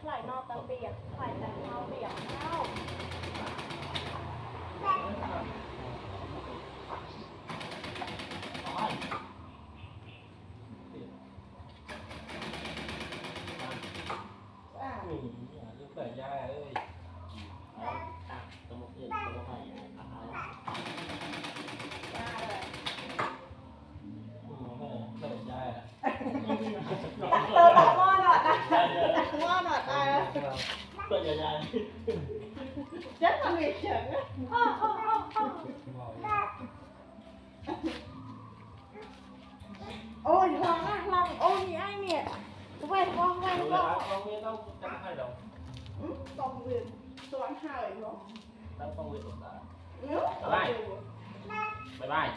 lại no tầm biển, lại tầm thao biển thao. Lúc phải ra ơi. Có một chuyện có một phải rất là nguy hiểm. Ôi lòng ôi nhỉ anh nè. Quay con không biết đâu chắc hay đâu. Công viên toán hải nó. Đang công việc của ta. Bye Bye bye.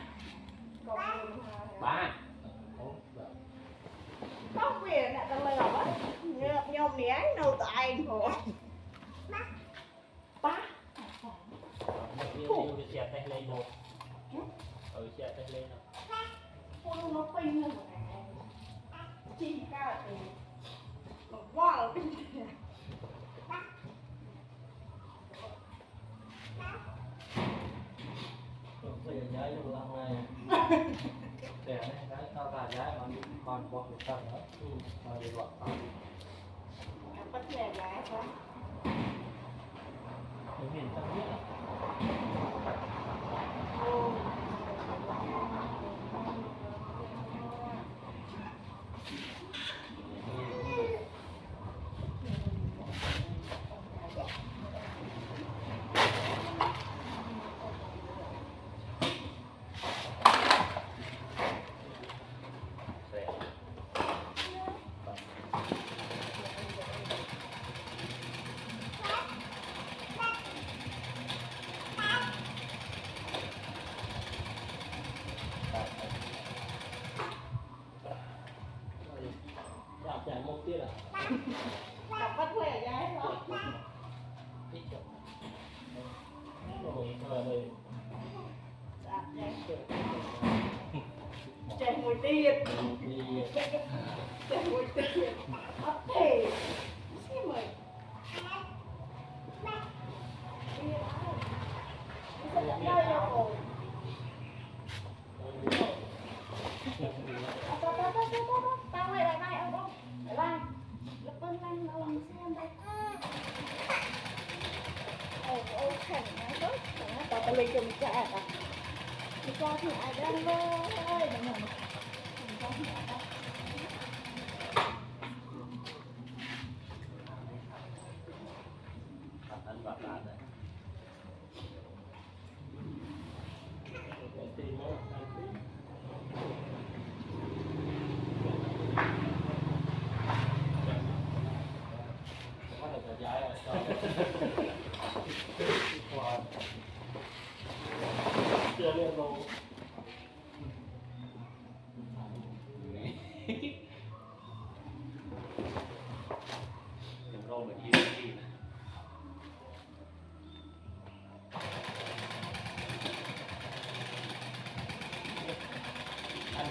Ba. Công viên này tao lừa quá. Nhôm nén đâu tại thôi. Ba. Một cái xe tay lên một. Xe tay lên nào. Ôi nó pin rồi. Chi cao thì nó quá là pin. Bây giờย้ายcho làm này. Để này cái tao làย้ายcòn bọc được tao nữa. Rồi đi bọc. Bắt về giá quá. Mình nhìn tao biết à. Chạy một tiết à? Đọc bắt khỏe gái đó. Chạy mùi tiết. Chạy mùi tiết. Ấp thể. Xin mời. Đi đó. Đi sẽ dẫn đây đâu rồi. Tao ơi, bye bye ông không? Bye bye. Lập ơn anh ông xem đây. Ôi khảnh nói tốt. Tao ta lấy chồng trả à? Đi qua thì ai đang ơi. Đừng hẳn. Đừng qua thì ai đang. Anh bạc lại đấy. Chưa liên luôn. ยังโรเหมือนที่ที่นะอัน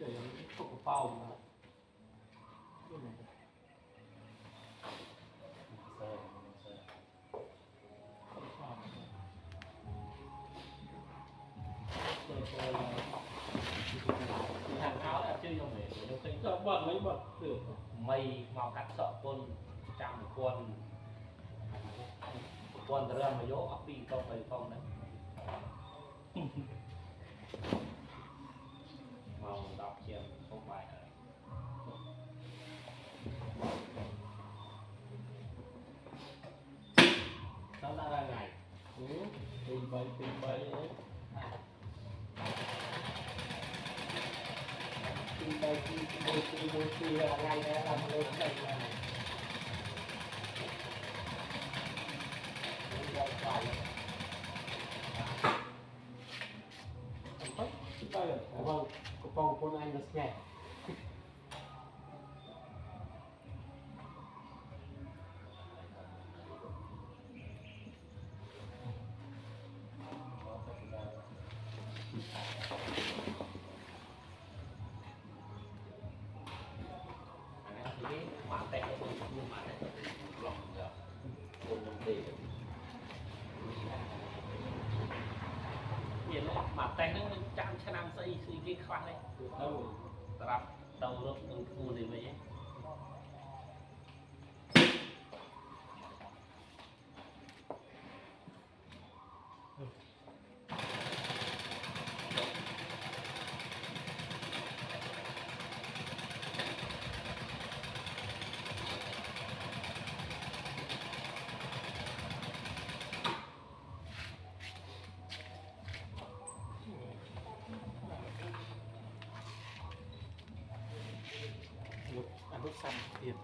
trời ơi không có bao mà hàng áo là chưa dùng để nó thấy sao bận mấy bận được mây màu cắt sợ quân trăm quân quân ra mà dỗ ấp đi không phải không đấy màu đọc chiều không phải sao ra ra ngày tình bậy đấy tình bậy là ngày này làm lên đây là vâng có phòng con anh nó nhẹ mà tệ nhưng mà lòng được quân đồng tiền nhìn nó mà tay nó trăm trăm năm xây cái khoan đấy đâu tập đầu lúc khu gì vậy ăn nước xanh tiền